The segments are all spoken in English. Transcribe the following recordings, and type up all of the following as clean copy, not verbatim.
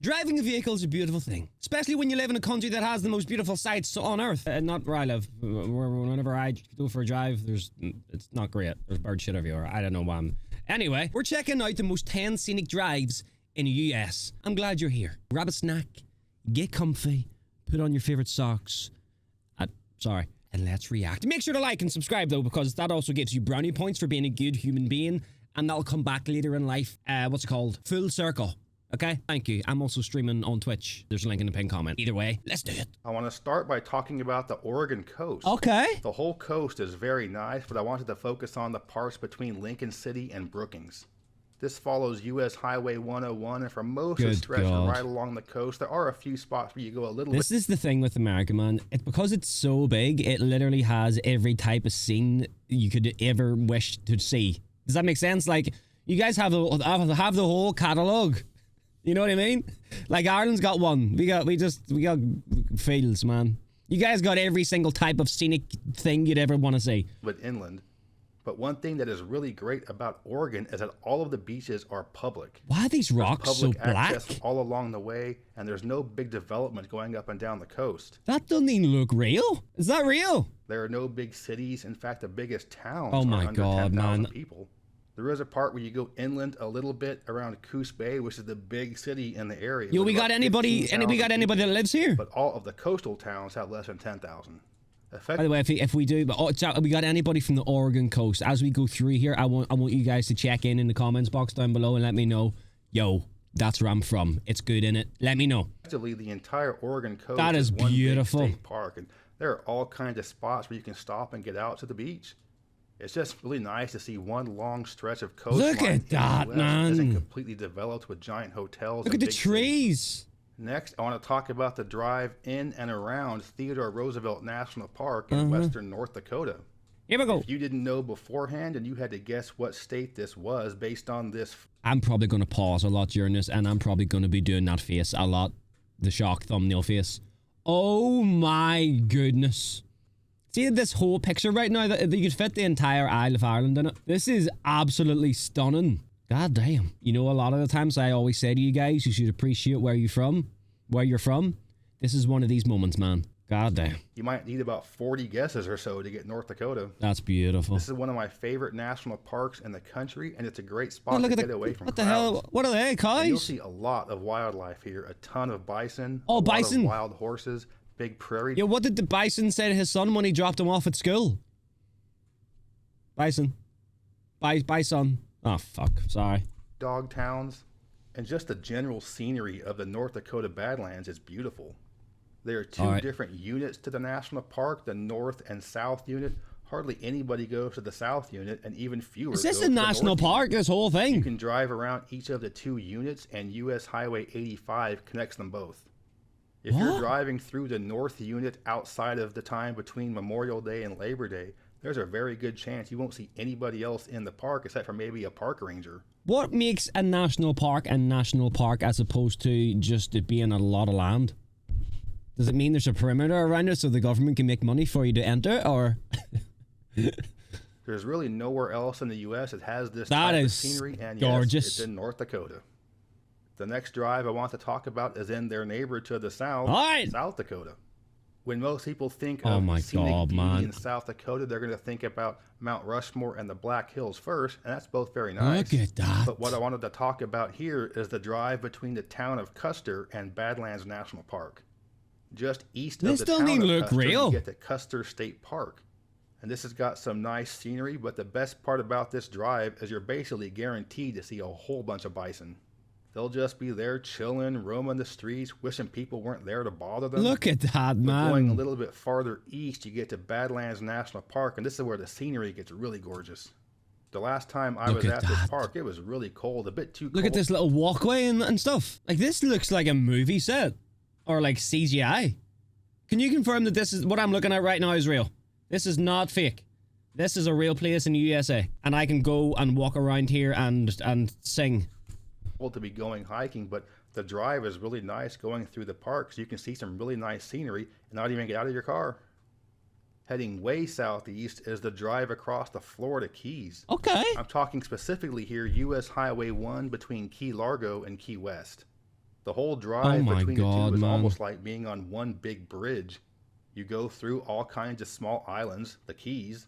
Driving a vehicle is a beautiful thing, especially when you live in a country that has the most beautiful sights on earth. Not where I live. Whenever I go for a drive, it's not great. There's bird shit everywhere. I don't know why. Anyway, we're checking out the most 10 scenic drives in the US. I'm glad you're here. Grab a snack, get comfy, put on your favorite socks. And let's react. Make sure to like and subscribe though, because that also gives you brownie points for being a good human being, and that'll come back later in life. What's it called? Full circle. Okay? Thank you. I'm also streaming on Twitch. There's a link in the pinned comment. Either way, let's do it. I want to start by talking about the Oregon coast. Okay. The whole coast is very nice, but I wanted to focus on the parts between Lincoln City and Brookings. This follows US Highway 101, and for most of the stretch right along the coast, there are a few spots where you go a little bit. This is the thing with America, man. Because it's so big, it literally has every type of scene you could ever wish to see. Does that make sense? Like, you guys have the whole catalog. You know what I mean? Like, Ireland's got one. We got fields, man. You guys got every single type of scenic thing you'd ever want to see. But inland. But one thing that is really great about Oregon is that all of the beaches are public. Why are these rocks so black? Access all along the way, and there's no big development going up and down the coast. That doesn't even look real. Is that real? There are no big cities. In fact, the biggest towns are under 10,000 man. people. There is a part where you go inland a little bit around Couser Bay, which is the big city in the area. Yo, we got anybody that lives here? But all of the coastal towns have less than 10,000. By the way, if we do, but we got anybody from the Oregon coast, as we go through here, I want you guys to check in the comments box down below and let me know, yo, that's where I'm from. It's good, innit? Let me know. Actually, the entire Oregon coast that is one beautiful. Big state park, and there are all kinds of spots where you can stop and get out to the beach. It's just really nice to see one long stretch of coastline. Look at that, man. Isn't completely developed with giant hotels. Look at the trees. Cities. Next, I want to talk about the drive in and around Theodore Roosevelt National Park in western North Dakota. Here we go. If you didn't know beforehand and you had to guess what state this was based on this... I'm probably going to pause a lot during this, and I'm probably going to be doing that face a lot. The shock thumbnail face. Oh my goodness. See this whole picture right now? That you could fit the entire Isle of Ireland in it. This is absolutely stunning. God damn. You know, a lot of the times I always say to you guys, you should appreciate where you're from. This is one of these moments, man. God damn. You might need about 40 guesses or so to get North Dakota. That's beautiful. This is one of my favorite national parks in the country, and it's a great spot to get away from What the crowds. hell? What are they, guys? And you'll see a lot of wildlife here. A ton of bison. Oh, bison. A lot of wild horses. Big prairie. Yeah, what did the bison say to his son when he dropped him off at school? Bison. Bison. Oh, fuck. Sorry. Dog towns, and just the general scenery of the North Dakota Badlands is beautiful. There are two different units to the national park, the North and South unit. Hardly anybody goes to the South unit, and even fewer Is this go a to national the North park, unit. this whole thing? You can drive around each of the two units, and US Highway 85 connects them both. If you're driving through the North unit outside of the time between Memorial Day and Labor Day, there's a very good chance you won't see anybody else in the park except for maybe a park ranger. What makes a national park as opposed to just it being a lot of land? Does it mean there's a perimeter around it so the government can make money for you to enter, or? There's really nowhere else in the U.S. that has this type of scenery, and gorgeous. Yes, it's in North Dakota. The next drive I want to talk about is in their neighbor to the south, South Dakota. When most people think of scenic beauty in South Dakota, they're going to think about Mount Rushmore and the Black Hills first, and that's both very nice. Look at that. But what I wanted to talk about here is the drive between the town of Custer and Badlands National Park. Just east of the town of Custer, you get to Custer State Park. And this has got some nice scenery, but the best part about this drive is you're basically guaranteed to see a whole bunch of bison. They'll just be there chilling, roaming the streets, wishing people weren't there to bother them. Look at that, man. Going a little bit farther east, you get to Badlands National Park, and this is where the scenery gets really gorgeous. The last time I was at this park, it was really cold, a bit too cold. Look at this little walkway and stuff. Like, this looks like a movie set. Or like CGI. Can you confirm that this is what I'm looking at right now is real? This is not fake. This is a real place in the USA. And I can go and walk around here and sing. To be going hiking, but the drive is really nice going through the park, so you can see some really nice scenery and not even get out of your car. Heading way southeast is the drive across the Florida Keys. Okay. I'm talking specifically here US Highway 1 between Key Largo and Key West. The whole drive between the two is man. almost like being on one big bridge. You go through all kinds of small islands, the Keys,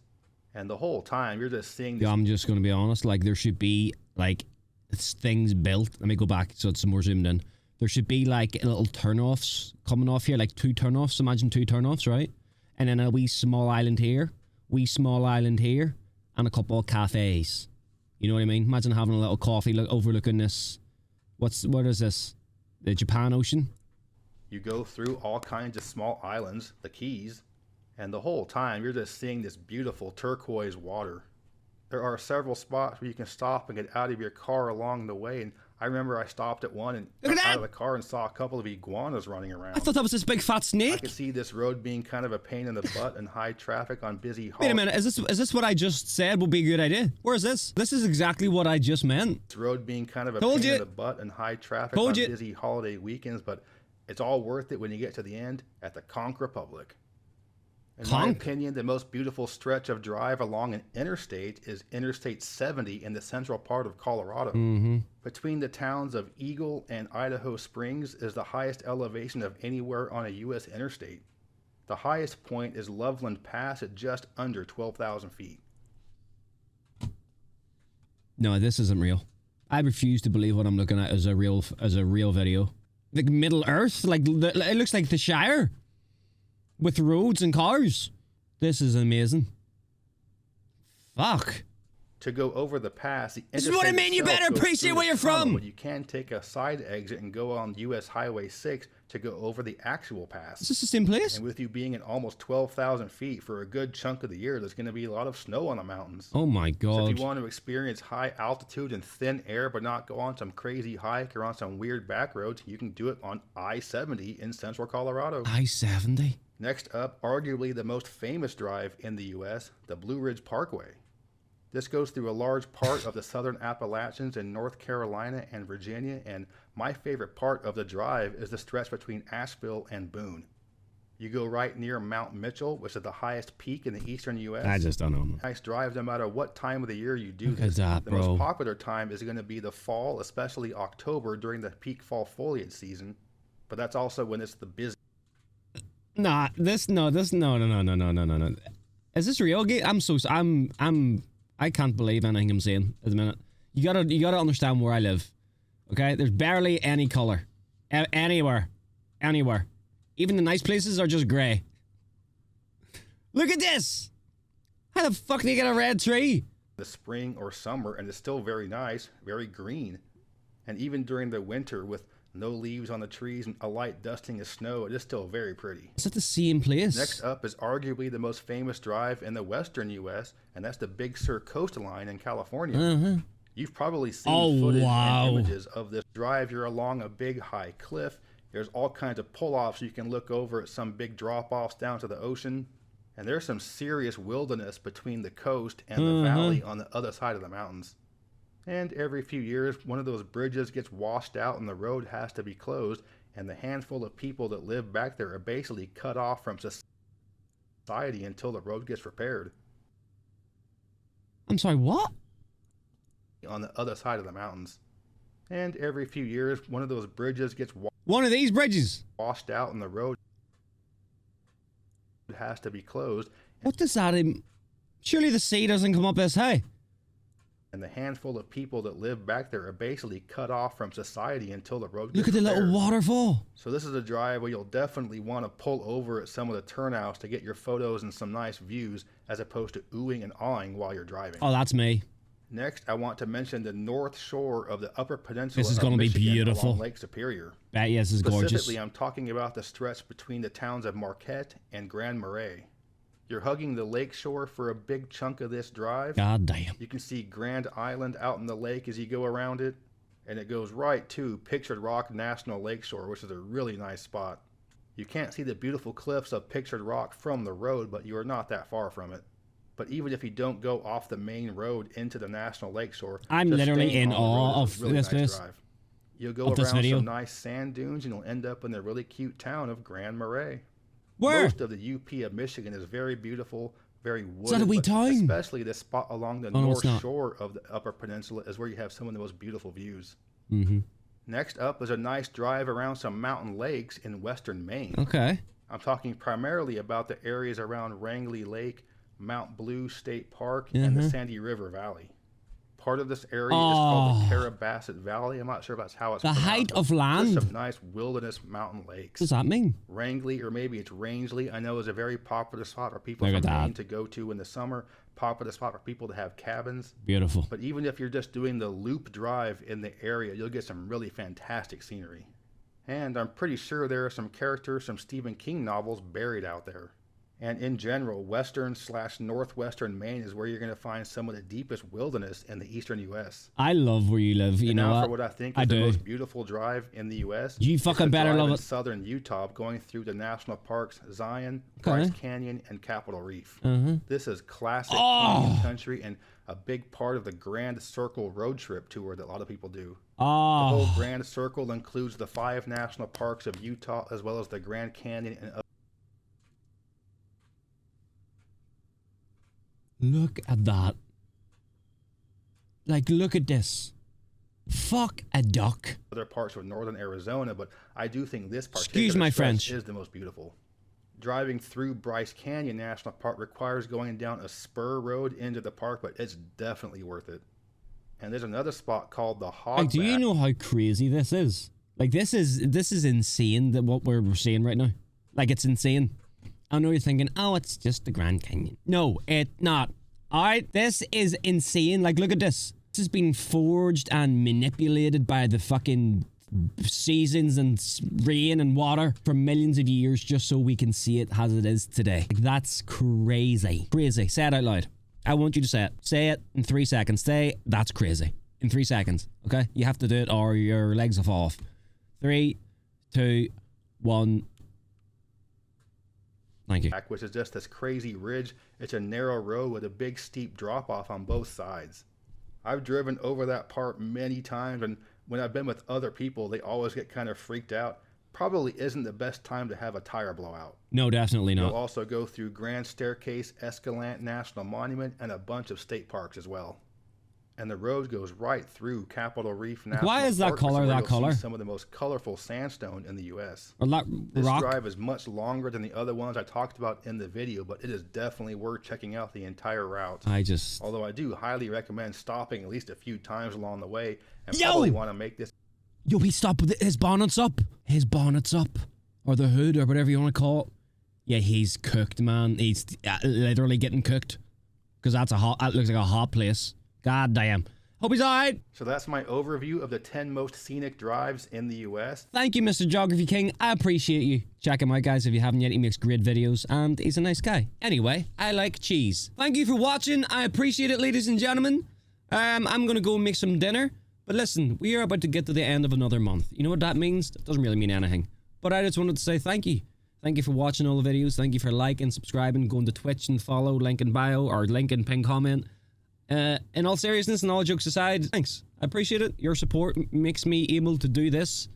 and the whole time you're just seeing this. Yeah, I'm just going to be honest. Like, there should be, like, things built. Let me go back so it's more zoomed in. There should be, like, little turnoffs coming off here, like 2 turnoffs. Imagine 2 turnoffs, right? And then a wee small island here, and a couple of cafes. You know what I mean? Imagine having a little coffee overlooking this. What is this? The Japan Ocean? You go through all kinds of small islands, the Keys, and the whole time you're just seeing this beautiful turquoise water. There are several spots where you can stop and get out of your car along the way, and I remember I stopped at one and got out of the car and saw a couple of iguanas running around. I thought that was this big fat snake. I could see this road being kind of a pain in the butt and high traffic on busy Wait a minute, is this what I just said would be a good idea? Where is this? This is exactly what I just meant. This road being kind of a pain in the butt and high traffic on busy holiday weekends, but it's all worth it when you get to the end at the Conch Republic. In my opinion, the most beautiful stretch of drive along an interstate is Interstate 70 in the central part of Colorado. Between the towns of Eagle and Idaho Springs is the highest elevation of anywhere on a U.S. interstate. The highest point is Loveland Pass at just under 12,000 feet. No, this isn't real. I refuse to believe what I'm looking at as a real video. Like Middle Earth, like it looks like the Shire. With roads and cars. This is amazing. Fuck. To go over the pass, this is what I mean. You better appreciate where you're from. But you can take a side exit and go on US Highway 6 to go over the actual pass. Is this the same place? And with you being at almost 12,000 feet for a good chunk of the year, there's going to be a lot of snow on the mountains. Oh my God. So if you want to experience high altitude and thin air, but not go on some crazy hike or on some weird back roads, you can do it on I-70 in central Colorado. I-70? Next up, arguably the most famous drive in the U.S., the Blue Ridge Parkway. This goes through a large part of the southern Appalachians in North Carolina and Virginia, and my favorite part of the drive is the stretch between Asheville and Boone. You go right near Mount Mitchell, which is the highest peak in the eastern U.S. I just don't know. Nice drive no matter what time of the year you do this. The most popular time is going to be the fall, especially October during the peak fall foliage season, but that's also when it's the busiest. No. Is this real? I can't believe anything I'm saying at the minute. You gotta understand where I live. Okay? There's barely any color. Anywhere. Even the nice places are just grey. Look at this! How the fuck do you get a red tree? The spring or summer, and it's still very nice, very green. And even during the winter with no leaves on the trees and a light dusting of snow, it is still very pretty. Is that the same place? Next up is arguably the most famous drive in the western U.S., and that's the Big Sur coastline in California. You've probably seen footage and images of this drive. You're along a big high cliff. There's all kinds of pull-offs. You can look over at some big drop-offs down to the ocean. And there's some serious wilderness between the coast and the valley on the other side of the mountains. And every few years, one of those bridges gets washed out and the road has to be closed, and the handful of people that live back there are basically cut off from society until the road gets repaired. I'm sorry, what? On the other side of the mountains. And every few years, one of those bridges gets one of these bridges washed out and the road has to be closed. What does that mean? Surely the sea doesn't come up this high. And the handful of people that live back there are basically cut off from society until the road gets Look at the little waterfall. So this is a drive where you'll definitely want to pull over at some of the turnouts to get your photos and some nice views, as opposed to oohing and awing while you're driving. Oh, that's me. Next, I want to mention the north shore of the Upper Peninsula. This is going to be beautiful. Along Lake Superior. Yes, it's gorgeous. Specifically, I'm talking about the stretch between the towns of Marquette and Grand Marais. You're hugging the lake shore for a big chunk of this drive. God damn. You can see Grand Island out in the lake as you go around it, and it goes right to Pictured Rock National Lakeshore, which is a really nice spot. You can't see the beautiful cliffs of Pictured Rock from the road, but you are not that far from it. But even if you don't go off the main road into the National Lakeshore, I'm literally in awe of this place. You'll go around some nice sand dunes, and you'll end up in the really cute town of Grand Marais. Where? Most of the UP of Michigan is very beautiful, very wooded. Is that a wee town? Especially the spot along the north shore of the Upper Peninsula is where you have some of the most beautiful views. Next up is a nice drive around some mountain lakes in western Maine. Okay. I'm talking primarily about the areas around Rangeley Lake, Mount Blue State Park, and the Sandy River Valley. Part of this area is called the Carabasset Valley. I'm not sure if that's how it's pronounced. The height of land. Just some nice wilderness mountain lakes. What does that mean? Rangeley, or maybe it's Rangeley, I know is a very popular spot for people from Maine to go to in the summer. Popular spot for people to have cabins. Beautiful. But even if you're just doing the loop drive in the area, you'll get some really fantastic scenery. And I'm pretty sure there are some characters from Stephen King novels buried out there. And in general, western/northwestern Maine is where you're going to find some of the deepest wilderness in the eastern U.S. I love where you live. You know now what? For what I think is the most beautiful drive in the U.S. You fucking better love it. Southern Utah, going through the national parks Zion, Bryce Canyon, and Capitol Reef. This is classic canyon country and a big part of the Grand Circle road trip tour that a lot of people do. The whole Grand Circle includes the 5 national parks of Utah, as well as the Grand Canyon and other. Look at that. Like, look at this. Fuck a duck. Other parts of northern Arizona, but I do think this Excuse my French. Is the most beautiful. Driving through Bryce Canyon National Park requires going down a spur road into the park, but it's definitely worth it. And there's another spot called the Hogback. Like, do you know how crazy this is? Like, this is insane, that what we're seeing right now. Like, it's insane. I know you're thinking, oh, it's just the Grand Canyon. No, it's not. Alright, this is insane. Like, look at this. This has been forged and manipulated by the fucking seasons and rain and water for millions of years just so we can see it as it is today. Like, that's crazy. Crazy. Say it out loud. I want you to say it. Say it in 3 seconds. Say, that's crazy. In 3 seconds. Okay? You have to do it or your legs will fall off. 3, 2, 1. Thank you. Which is just this crazy ridge. It's a narrow road with a big steep drop off on both sides. I've driven over that part many times, and when I've been with other people, they always get kind of freaked out. Probably isn't the best time to have a tire blowout. No, definitely not. You'll also go through Grand Staircase, Escalante National Monument, and a bunch of state parks as well. And the road goes right through Capitol Reef National Park. Why is that color that color? Some of the most colorful sandstone in the U.S. This drive is much longer than the other ones I talked about in the video, but it is definitely worth checking out the entire route. Although I do highly recommend stopping at least a few times along the way and probably want to make this. Yo, he stopped with his bonnet's up. His bonnet's up. Or the hood or whatever you want to call it. Yeah, he's cooked, man. He's literally getting cooked. Because that looks like a hot place. God damn. Hope he's alright. So that's my overview of the 10 most scenic drives in the US. Thank you, Mr. Geography King. I appreciate you. Check him out, guys, if you haven't yet. He makes great videos, and he's a nice guy. Anyway, I like cheese. Thank you for watching. I appreciate it, ladies and gentlemen. I'm gonna go make some dinner. But listen, we are about to get to the end of another month. You know what that means? It doesn't really mean anything. But I just wanted to say thank you. Thank you for watching all the videos. Thank you for liking, subscribing, going to Twitch and follow, link in bio, or link in pin comment. In all seriousness and all jokes aside, thanks. I appreciate it. Your support makes me able to do this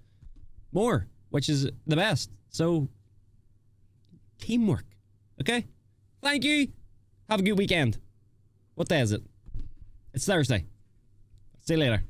more, which is the best. So, teamwork. Okay? Thank you. Have a good weekend. What day is it? It's Thursday. See you later.